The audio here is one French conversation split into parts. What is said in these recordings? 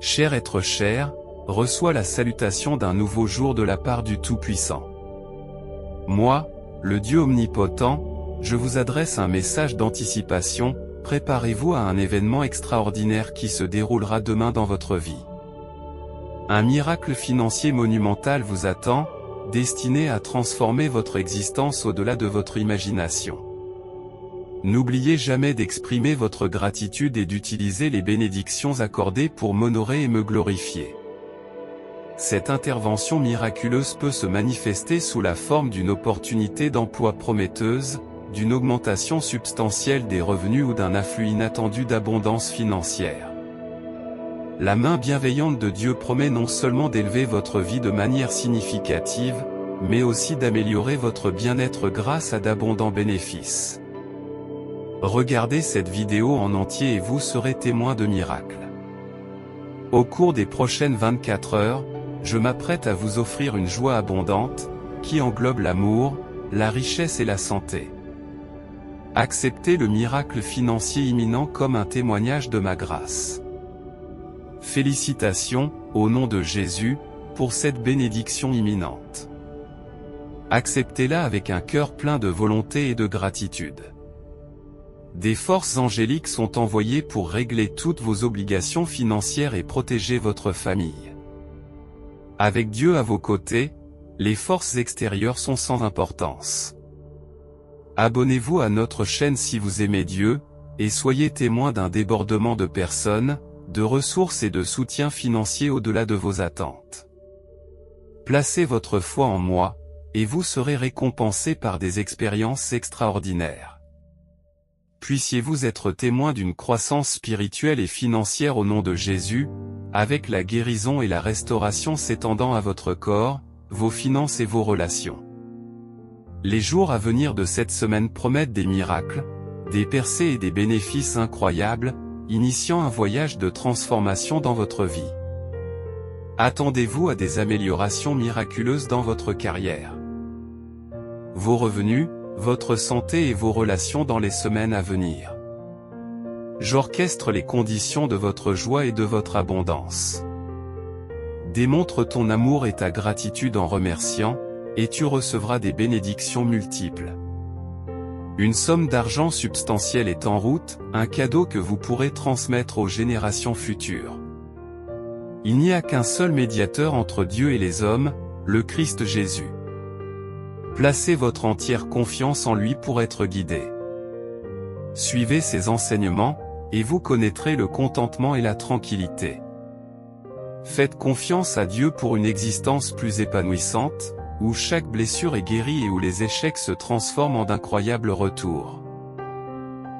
cher être cher, reçois la salutation d'un nouveau jour de la part du Tout-Puissant. Moi, le Dieu omnipotent, je vous adresse un message d'anticipation, préparez-vous à un événement extraordinaire qui se déroulera demain dans votre vie. Un miracle financier monumental vous attend, destiné à transformer votre existence au-delà de votre imagination. N'oubliez jamais d'exprimer votre gratitude et d'utiliser les bénédictions accordées pour m'honorer et me glorifier. Cette intervention miraculeuse peut se manifester sous la forme d'une opportunité d'emploi prometteuse, d'une augmentation substantielle des revenus ou d'un afflux inattendu d'abondance financière. La main bienveillante de Dieu promet non seulement d'élever votre vie de manière significative, mais aussi d'améliorer votre bien-être grâce à d'abondants bénéfices. Regardez cette vidéo en entier et vous serez témoin de miracles. Au cours des prochaines 24 heures, je m'apprête à vous offrir une joie abondante, qui englobe l'amour, la richesse et la santé. Acceptez le miracle financier imminent comme un témoignage de ma grâce. Félicitations, au nom de Jésus, pour cette bénédiction imminente. Acceptez-la avec un cœur plein de volonté et de gratitude. Des forces angéliques sont envoyées pour régler toutes vos obligations financières et protéger votre famille. Avec Dieu à vos côtés, les forces extérieures sont sans importance. Abonnez-vous à notre chaîne si vous aimez Dieu, et soyez témoin d'un débordement de personnes, de ressources et de soutien financier au-delà de vos attentes. Placez votre foi en moi, et vous serez récompensé par des expériences extraordinaires. Puissiez-vous être témoin d'une croissance spirituelle et financière au nom de Jésus, avec la guérison et la restauration s'étendant à votre corps, vos finances et vos relations. Les jours à venir de cette semaine promettent des miracles, des percées et des bénéfices incroyables, initiant un voyage de transformation dans votre vie. Attendez-vous à des améliorations miraculeuses dans votre carrière. Vos revenus, votre santé et vos relations dans les semaines à venir. J'orchestre les conditions de votre joie et de votre abondance. Démontre ton amour et ta gratitude en remerciant, et tu recevras des bénédictions multiples. Une somme d'argent substantielle est en route, un cadeau que vous pourrez transmettre aux générations futures. Il n'y a qu'un seul médiateur entre Dieu et les hommes, le Christ Jésus. Placez votre entière confiance en lui pour être guidé. Suivez ses enseignements, et vous connaîtrez le contentement et la tranquillité. Faites confiance à Dieu pour une existence plus épanouissante, où chaque blessure est guérie et où les échecs se transforment en d'incroyables retours.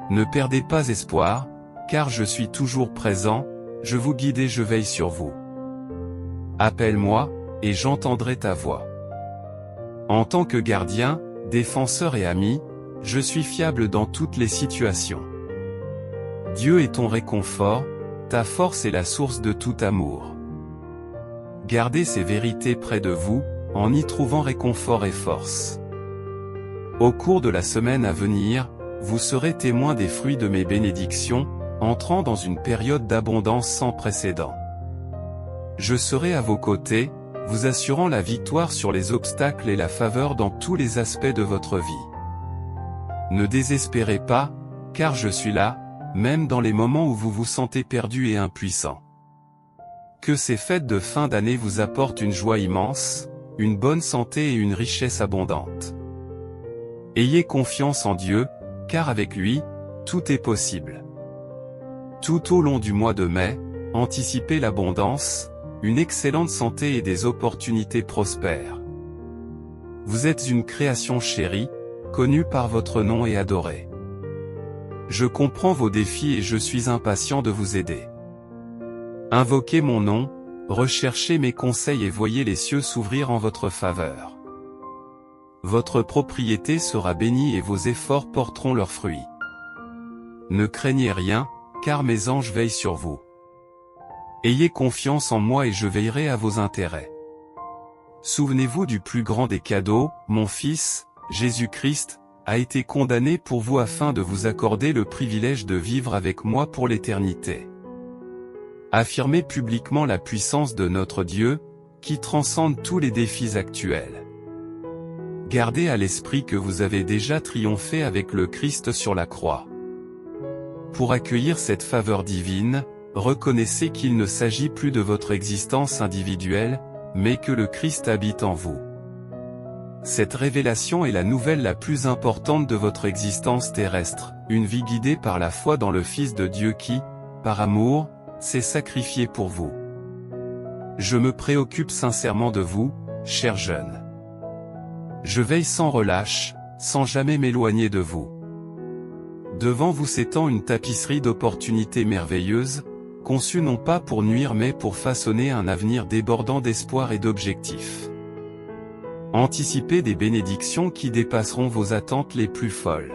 Ne perdez pas espoir, car je suis toujours présent, je vous guide et je veille sur vous. Appelle-moi, et j'entendrai ta voix. En tant que gardien, défenseur et ami, je suis fiable dans toutes les situations. Dieu est ton réconfort, ta force est la source de tout amour. Gardez ces vérités près de vous, en y trouvant réconfort et force. Au cours de la semaine à venir, vous serez témoin des fruits de mes bénédictions, entrant dans une période d'abondance sans précédent. Je serai à vos côtés, vous assurant la victoire sur les obstacles et la faveur dans tous les aspects de votre vie. Ne désespérez pas, car je suis là, même dans les moments où vous vous sentez perdu et impuissant. Que ces fêtes de fin d'année vous apportent une joie immense, une bonne santé et une richesse abondante. Ayez confiance en Dieu, car avec lui, tout est possible. Tout au long du mois de mai, anticipez l'abondance, une excellente santé et des opportunités prospères. Vous êtes une création chérie, connue par votre nom et adorée. Je comprends vos défis et je suis impatient de vous aider. Invoquez mon nom, recherchez mes conseils et voyez les cieux s'ouvrir en votre faveur. Votre propriété sera bénie et vos efforts porteront leurs fruits. Ne craignez rien, car mes anges veillent sur vous. Ayez confiance en moi et je veillerai à vos intérêts. Souvenez-vous du plus grand des cadeaux, mon Fils, Jésus-Christ, a été condamné pour vous afin de vous accorder le privilège de vivre avec moi pour l'éternité. Affirmez publiquement la puissance de notre Dieu, qui transcende tous les défis actuels. Gardez à l'esprit que vous avez déjà triomphé avec le Christ sur la croix. Pour accueillir cette faveur divine, reconnaissez qu'il ne s'agit plus de votre existence individuelle, mais que le Christ habite en vous. Cette révélation est la nouvelle la plus importante de votre existence terrestre, une vie guidée par la foi dans le Fils de Dieu qui, par amour, s'est sacrifié pour vous. Je me préoccupe sincèrement de vous, chers jeunes. Je veille sans relâche, sans jamais m'éloigner de vous. Devant vous s'étend une tapisserie d'opportunités merveilleuses, conçues non pas pour nuire mais pour façonner un avenir débordant d'espoir et d'objectifs. Anticipez des bénédictions qui dépasseront vos attentes les plus folles.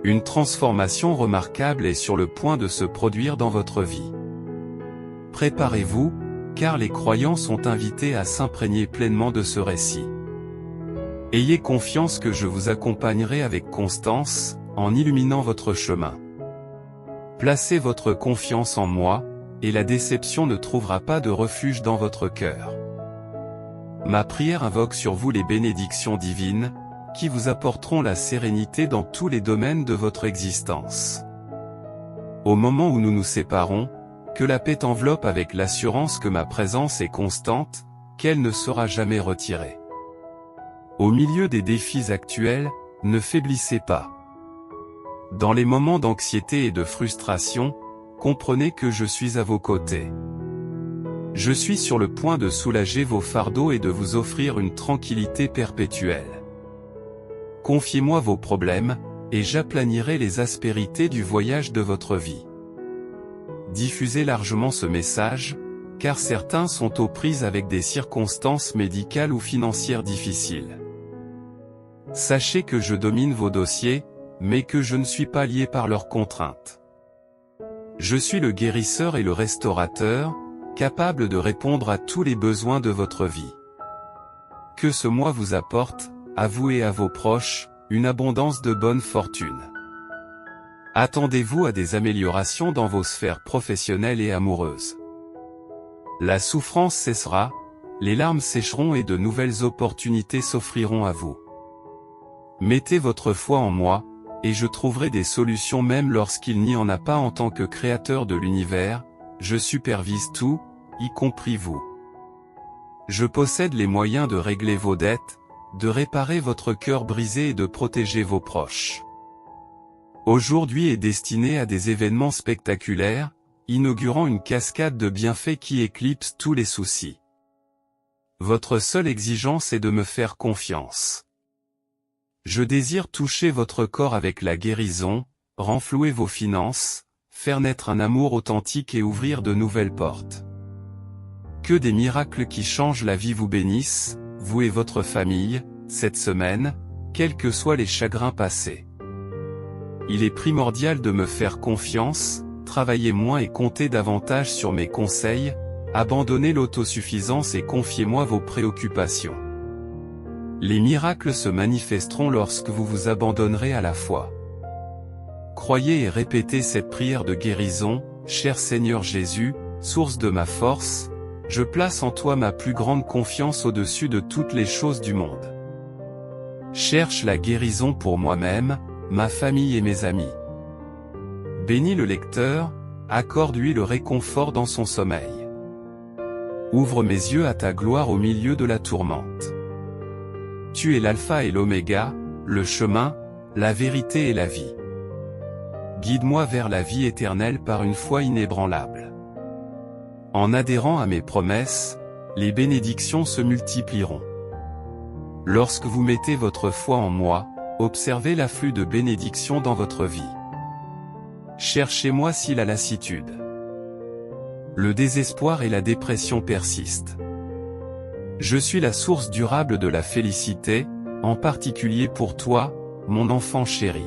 Une transformation remarquable est sur le point de se produire dans votre vie. Préparez-vous, car les croyants sont invités à s'imprégner pleinement de ce récit. Ayez confiance que je vous accompagnerai avec constance, en illuminant votre chemin. Placez votre confiance en moi, et la déception ne trouvera pas de refuge dans votre cœur. Ma prière invoque sur vous les bénédictions divines, qui vous apporteront la sérénité dans tous les domaines de votre existence. Au moment où nous nous séparons, que la paix t'enveloppe avec l'assurance que ma présence est constante, qu'elle ne sera jamais retirée. Au milieu des défis actuels, ne faiblissez pas. Dans les moments d'anxiété et de frustration, comprenez que je suis à vos côtés. Je suis sur le point de soulager vos fardeaux et de vous offrir une tranquillité perpétuelle. Confiez-moi vos problèmes, et j'aplanirai les aspérités du voyage de votre vie. Diffusez largement ce message, car certains sont aux prises avec des circonstances médicales ou financières difficiles. Sachez que je domine vos dossiers, mais que je ne suis pas lié par leurs contraintes. Je suis le guérisseur et le restaurateur, capable de répondre à tous les besoins de votre vie. Que ce mois vous apporte, à vous et à vos proches, une abondance de bonne fortune. Attendez-vous à des améliorations dans vos sphères professionnelles et amoureuses. La souffrance cessera, les larmes sécheront et de nouvelles opportunités s'offriront à vous. Mettez votre foi en moi, et je trouverai des solutions même lorsqu'il n'y en a pas en tant que créateur de l'univers. Je supervise tout, y compris vous. Je possède les moyens de régler vos dettes, de réparer votre cœur brisé et de protéger vos proches. Aujourd'hui est destiné à des événements spectaculaires, inaugurant une cascade de bienfaits qui éclipse tous les soucis. Votre seule exigence est de me faire confiance. Je désire toucher votre corps avec la guérison, renflouer vos finances, faire naître un amour authentique et ouvrir de nouvelles portes. Que des miracles qui changent la vie vous bénissent, vous et votre famille, cette semaine, quels que soient les chagrins passés. Il est primordial de me faire confiance, travailler moins et compter davantage sur mes conseils, abandonnez l'autosuffisance et confiez-moi vos préoccupations. Les miracles se manifesteront lorsque vous vous abandonnerez à la foi. Croyez et répétez cette prière de guérison, cher Seigneur Jésus, source de ma force, je place en toi ma plus grande confiance au-dessus de toutes les choses du monde. Cherche la guérison pour moi-même, ma famille et mes amis. Bénis le lecteur, accorde-lui le réconfort dans son sommeil. Ouvre mes yeux à ta gloire au milieu de la tourmente. Tu es l'alpha et l'oméga, le chemin, la vérité et la vie. Guide-moi vers la vie éternelle par une foi inébranlable. En adhérant à mes promesses, les bénédictions se multiplieront. Lorsque vous mettez votre foi en moi, observez l'afflux de bénédictions dans votre vie. Cherchez-moi si la lassitude, le désespoir et la dépression persistent. Je suis la source durable de la félicité, en particulier pour toi, mon enfant chéri.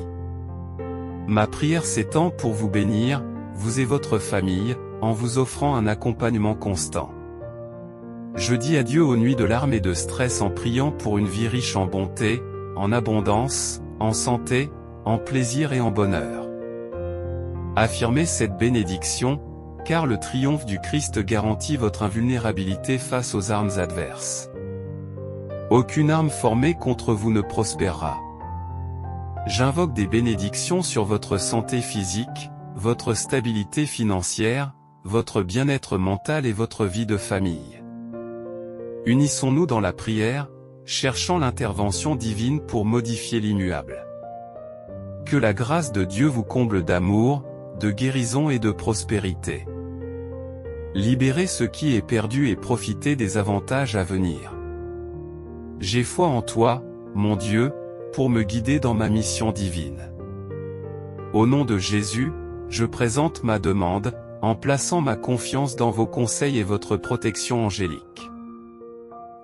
Ma prière s'étend pour vous bénir, vous et votre famille, en vous offrant un accompagnement constant. Je dis adieu aux nuits de larmes et de stress en priant pour une vie riche en bonté, en abondance, en santé, en plaisir et en bonheur. Affirmez cette bénédiction, car le triomphe du Christ garantit votre invulnérabilité face aux armes adverses. Aucune arme formée contre vous ne prospérera. J'invoque des bénédictions sur votre santé physique, votre stabilité financière, votre bien-être mental et votre vie de famille. Unissons-nous dans la prière, cherchant l'intervention divine pour modifier l'immuable. Que la grâce de Dieu vous comble d'amour, de guérison et de prospérité. Libérez ce qui est perdu et profitez des avantages à venir. J'ai foi en toi, mon Dieu, pour me guider dans ma mission divine. Au nom de Jésus, je présente ma demande, en plaçant ma confiance dans vos conseils et votre protection angélique.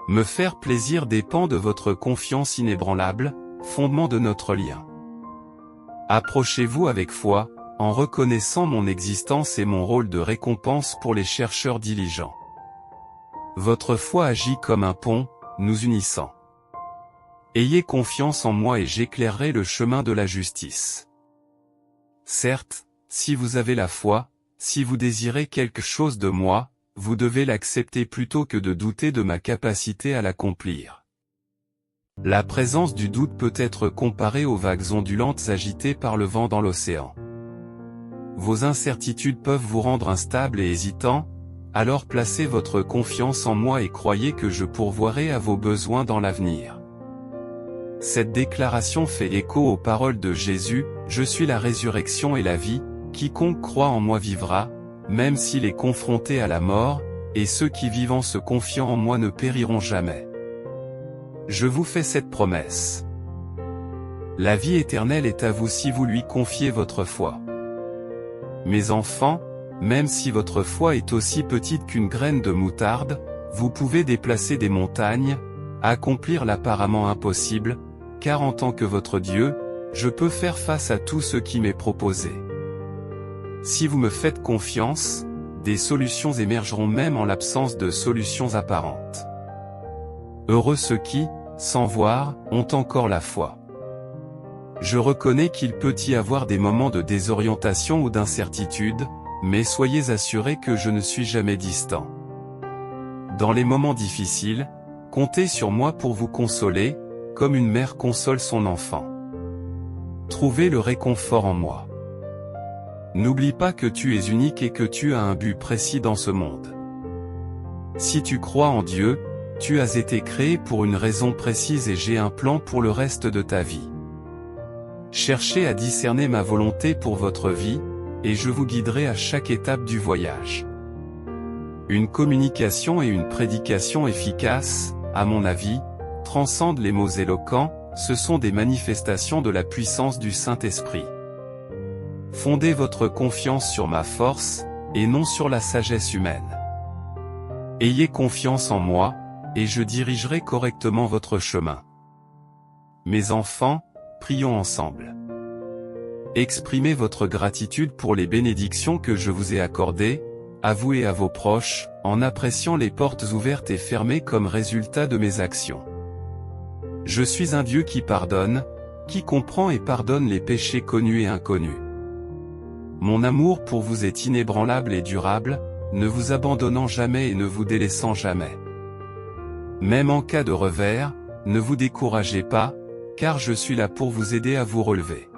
Me faire plaisir dépend de votre confiance inébranlable, fondement de notre lien. Approchez-vous avec foi, en reconnaissant mon existence et mon rôle de récompense pour les chercheurs diligents. Votre foi agit comme un pont, nous unissant. Ayez confiance en moi et j'éclairerai le chemin de la justice. Certes, si vous avez la foi, si vous désirez quelque chose de moi, vous devez l'accepter plutôt que de douter de ma capacité à l'accomplir. La présence du doute peut être comparée aux vagues ondulantes agitées par le vent dans l'océan. Vos incertitudes peuvent vous rendre instable et hésitant, alors placez votre confiance en moi et croyez que je pourvoirai à vos besoins dans l'avenir. Cette déclaration fait écho aux paroles de Jésus, « Je suis la résurrection et la vie, quiconque croit en moi vivra, même s'il est confronté à la mort, et ceux qui vivant se confiant en moi ne périront jamais. » Je vous fais cette promesse. La vie éternelle est à vous si vous lui confiez votre foi. Mes enfants, même si votre foi est aussi petite qu'une graine de moutarde, vous pouvez déplacer des montagnes, accomplir l'apparemment impossible, car en tant que votre Dieu, je peux faire face à tout ce qui m'est proposé. Si vous me faites confiance, des solutions émergeront même en l'absence de solutions apparentes. Heureux ceux qui, sans voir, ont encore la foi. Je reconnais qu'il peut y avoir des moments de désorientation ou d'incertitude, mais soyez assurés que je ne suis jamais distant. Dans les moments difficiles, comptez sur moi pour vous consoler, comme une mère console son enfant. Trouvez le réconfort en moi. N'oublie pas que tu es unique et que tu as un but précis dans ce monde. Si tu crois en Dieu, tu as été créé pour une raison précise et j'ai un plan pour le reste de ta vie. Cherchez à discerner ma volonté pour votre vie, et je vous guiderai à chaque étape du voyage. Une communication et une prédication efficaces, à mon avis, transcendent les mots éloquents, ce sont des manifestations de la puissance du Saint-Esprit. Fondez votre confiance sur ma force, et non sur la sagesse humaine. Ayez confiance en moi, et je dirigerai correctement votre chemin. Mes enfants, prions ensemble. Exprimez votre gratitude pour les bénédictions que je vous ai accordées, à vous et à vos proches, en appréciant les portes ouvertes et fermées comme résultat de mes actions. Je suis un Dieu qui pardonne, qui comprend et pardonne les péchés connus et inconnus. Mon amour pour vous est inébranlable et durable, ne vous abandonnant jamais et ne vous délaissant jamais. Même en cas de revers, ne vous découragez pas, car je suis là pour vous aider à vous relever.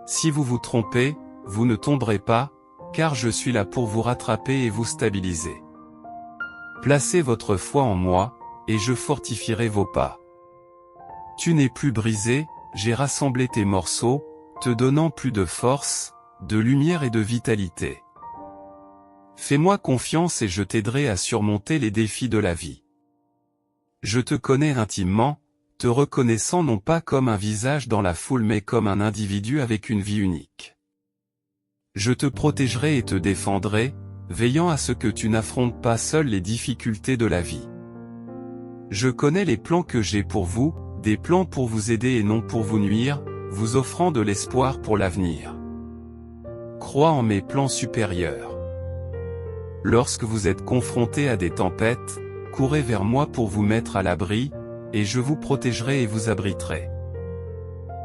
Si vous vous trompez, vous ne tomberez pas, car je suis là pour vous rattraper et vous stabiliser. Placez votre foi en moi, et je fortifierai vos pas. Tu n'es plus brisé, j'ai rassemblé tes morceaux, te donnant plus de force, de lumière et de vitalité. Fais-moi confiance et je t'aiderai à surmonter les défis de la vie. Je te connais intimement, te reconnaissant non pas comme un visage dans la foule mais comme un individu avec une vie unique. Je te protégerai et te défendrai, veillant à ce que tu n'affrontes pas seul les difficultés de la vie. Je connais les plans que j'ai pour vous, des plans pour vous aider et non pour vous nuire, vous offrant de l'espoir pour l'avenir. Crois en mes plans supérieurs. Lorsque vous êtes confrontés à des tempêtes, courez vers moi pour vous mettre à l'abri, et je vous protégerai et vous abriterai.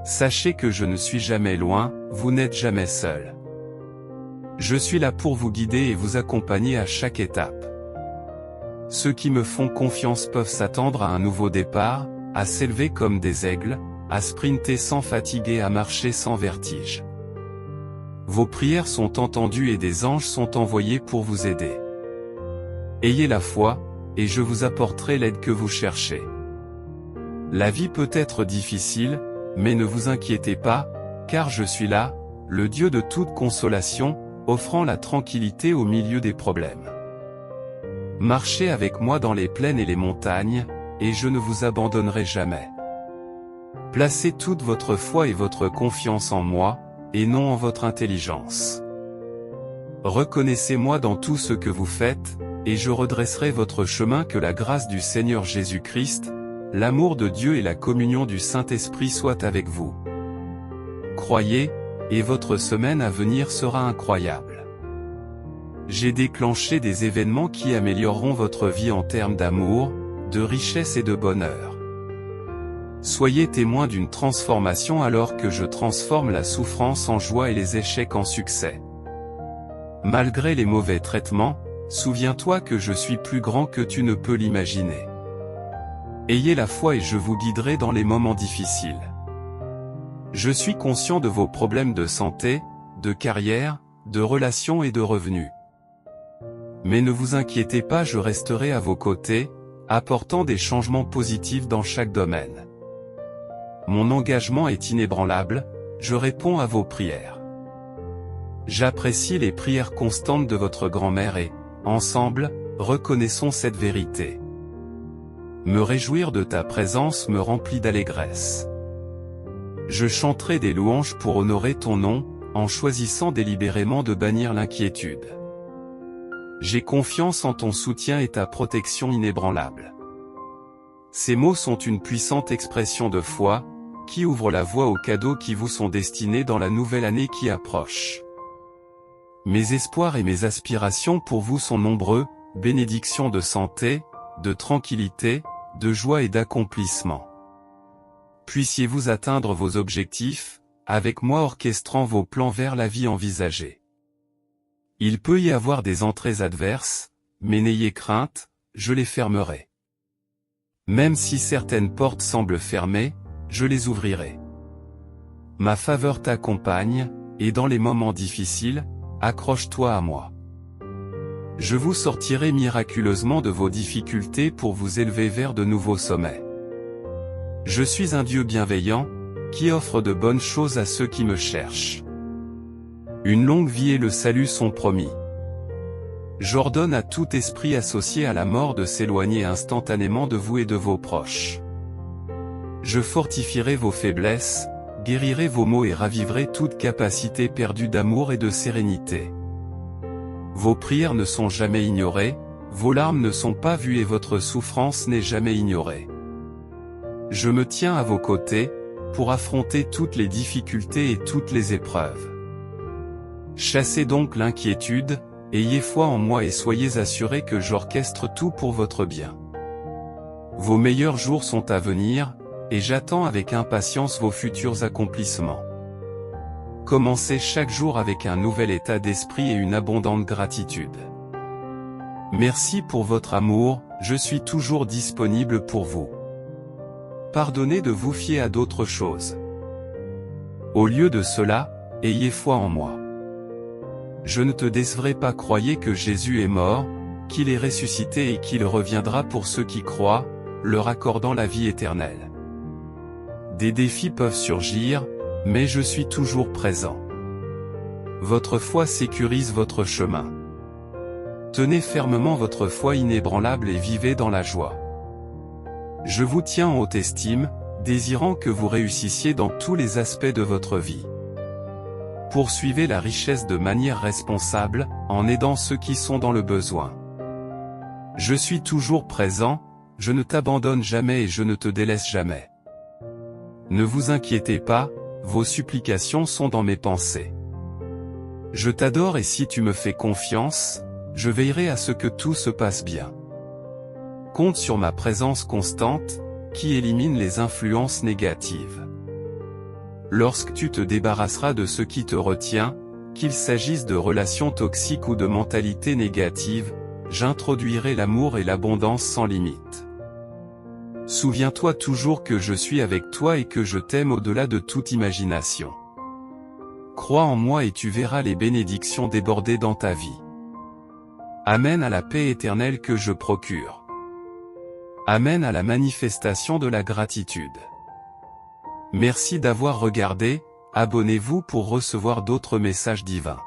Sachez que je ne suis jamais loin, vous n'êtes jamais seul. Je suis là pour vous guider et vous accompagner à chaque étape. Ceux qui me font confiance peuvent s'attendre à un nouveau départ, à s'élever comme des aigles, à sprinter sans fatigue et à marcher sans vertige. Vos prières sont entendues et des anges sont envoyés pour vous aider. Ayez la foi, et je vous apporterai l'aide que vous cherchez. La vie peut être difficile, mais ne vous inquiétez pas, car je suis là, le Dieu de toute consolation, offrant la tranquillité au milieu des problèmes. Marchez avec moi dans les plaines et les montagnes, et je ne vous abandonnerai jamais. Placez toute votre foi et votre confiance en moi, et non en votre intelligence. Reconnaissez-moi dans tout ce que vous faites, et je redresserai votre chemin. Que la grâce du Seigneur Jésus-Christ, l'amour de Dieu et la communion du Saint-Esprit soient avec vous. Croyez, et votre semaine à venir sera incroyable. J'ai déclenché des événements qui amélioreront votre vie en termes d'amour, de richesse et de bonheur. Soyez témoin d'une transformation alors que je transforme la souffrance en joie et les échecs en succès. Malgré les mauvais traitements, souviens-toi que je suis plus grand que tu ne peux l'imaginer. Ayez la foi et je vous guiderai dans les moments difficiles. Je suis conscient de vos problèmes de santé, de carrière, de relations et de revenus. Mais ne vous inquiétez pas, je resterai à vos côtés, apportant des changements positifs dans chaque domaine. Mon engagement est inébranlable, je réponds à vos prières. J'apprécie les prières constantes de votre grand-mère et, ensemble, reconnaissons cette vérité. Me réjouir de ta présence me remplit d'allégresse. Je chanterai des louanges pour honorer ton nom, en choisissant délibérément de bannir l'inquiétude. J'ai confiance en ton soutien et ta protection inébranlable. Ces mots sont une puissante expression de foi, qui ouvre la voie aux cadeaux qui vous sont destinés dans la nouvelle année qui approche. Mes espoirs et mes aspirations pour vous sont nombreux, bénédictions de santé, de tranquillité, de joie et d'accomplissement. Puissiez-vous atteindre vos objectifs, avec moi orchestrant vos plans vers la vie envisagée. Il peut y avoir des entrées adverses, mais n'ayez crainte, je les fermerai. Même si certaines portes semblent fermées, je les ouvrirai. Ma faveur t'accompagne, et dans les moments difficiles, accroche-toi à moi. Je vous sortirai miraculeusement de vos difficultés pour vous élever vers de nouveaux sommets. Je suis un Dieu bienveillant, qui offre de bonnes choses à ceux qui me cherchent. Une longue vie et le salut sont promis. J'ordonne à tout esprit associé à la mort de s'éloigner instantanément de vous et de vos proches. Je fortifierai vos faiblesses, guérirai vos maux et raviverai toute capacité perdue d'amour et de sérénité. Vos prières ne sont jamais ignorées, vos larmes ne sont pas vues et votre souffrance n'est jamais ignorée. Je me tiens à vos côtés, pour affronter toutes les difficultés et toutes les épreuves. Chassez donc l'inquiétude, ayez foi en moi et soyez assurés que j'orchestre tout pour votre bien. Vos meilleurs jours sont à venir, et j'attends avec impatience vos futurs accomplissements. Commencez chaque jour avec un nouvel état d'esprit et une abondante gratitude. Merci pour votre amour, je suis toujours disponible pour vous. Pardonnez de vous fier à d'autres choses. Au lieu de cela, ayez foi en moi. Je ne te décevrai pas, croyez que Jésus est mort, qu'il est ressuscité et qu'il reviendra pour ceux qui croient, leur accordant la vie éternelle. Des défis peuvent surgir, mais je suis toujours présent. Votre foi sécurise votre chemin. Tenez fermement votre foi inébranlable et vivez dans la joie. Je vous tiens en haute estime, désirant que vous réussissiez dans tous les aspects de votre vie. Poursuivez la richesse de manière responsable, en aidant ceux qui sont dans le besoin. Je suis toujours présent, je ne t'abandonne jamais et je ne te délaisse jamais. Ne vous inquiétez pas, vos supplications sont dans mes pensées. Je t'adore et si tu me fais confiance, je veillerai à ce que tout se passe bien. Compte sur ma présence constante, qui élimine les influences négatives. Lorsque tu te débarrasseras de ce qui te retient, Qu'il s'agisse de relations toxiques ou de mentalité négative, j'introduirai l'amour et l'abondance sans limite. Souviens-toi toujours que je suis avec toi et que je t'aime au-delà de toute imagination. Crois en moi et tu verras les bénédictions déborder dans ta vie. Amen à la paix éternelle que je procure. Amen à la manifestation de la gratitude. Merci d'avoir regardé, abonnez-vous pour recevoir d'autres messages divins.